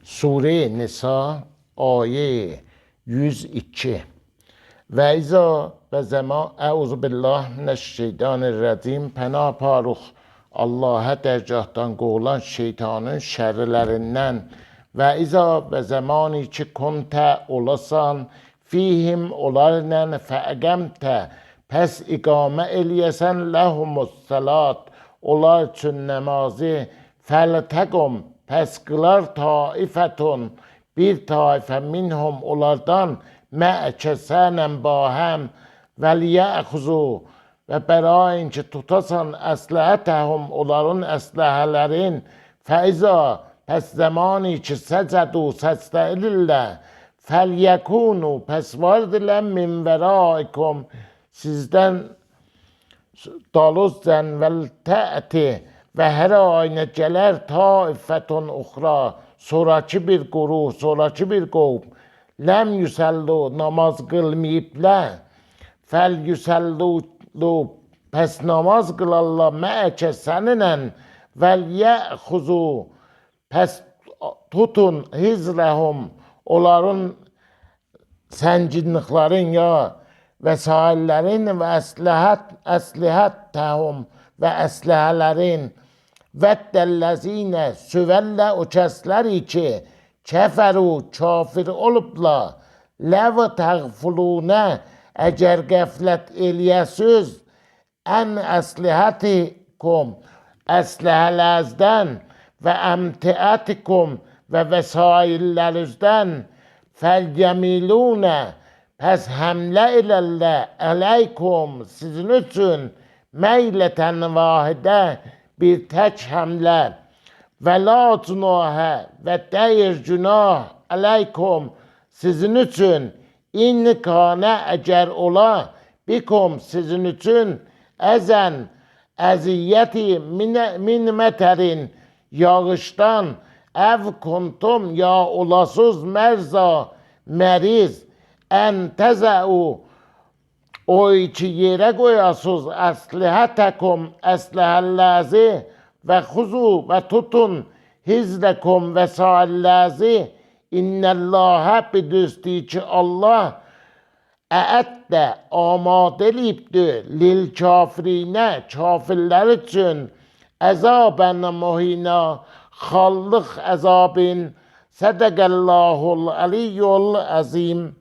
Sure Nisa ayet 102 ve iza ve zaman euzu billah mineşşeytanirracim pənah parux Allah'a dərgahdan qovulan şeytanın şərlərindən və iza və zamanı ki kontə olasan fihim onlarla fəqəmtə pəs iqamə eləyəsənləhumus salat onlar üçün namazı fəltəqum pəs qılar taifətun bir taifə minhum onlardan məəkə sənən bahəm vəliyəxuzu və bərain ki tutasan əsləhətəhum onların əsləhələrin fəiza pəs zamanı ki səcədu səcdə edirlər fəlyəkunu pəs vardilən min vəraikum sizdən daluzdən vəltəəti və hər ayına gələr taifətun uxra sonraki bir quruh, sonraki bir qovm ləm yüsəllu namaz qılmayıblər fəl yüsəllu pəs namaz qılarlar məəkə səninən vəl yəxuzu pəs tutun hizrəhum onların sənginliklərin ya vəsaillərin və əslihət və əsləhələrin vəddəlləzinə süvəllə o kəsləri ki kəfəru kafir olublar ləv təğfulunə əgər qəflət eləyəsiz ən əslihətikum əsləhələzdən və əmtiətikum və vəsaillərizdən fəlyəmilunə pəs həmlə elələ ələykum sizin üçün məylətən vahidə bir tək həmlə və la cünahə və dəyir günah ələykum sizin üçün in kanə əgər ola bikum sizin üçün əzən əziyyəti min mətərin yağışdan əv kuntum ya olasız mərza məriz ən təzəu o iki yerə qoyasız əslihətəkum əsləhəlləzi və xuzu və tutun hizləkum və sailləzi innəlləhə bidüstü ki Allah əəddə amadəliyibdir lil kafirinə kafirlər üçün əzabən muhina xallıq əzabin sədəqəllahul əliyyul əzim.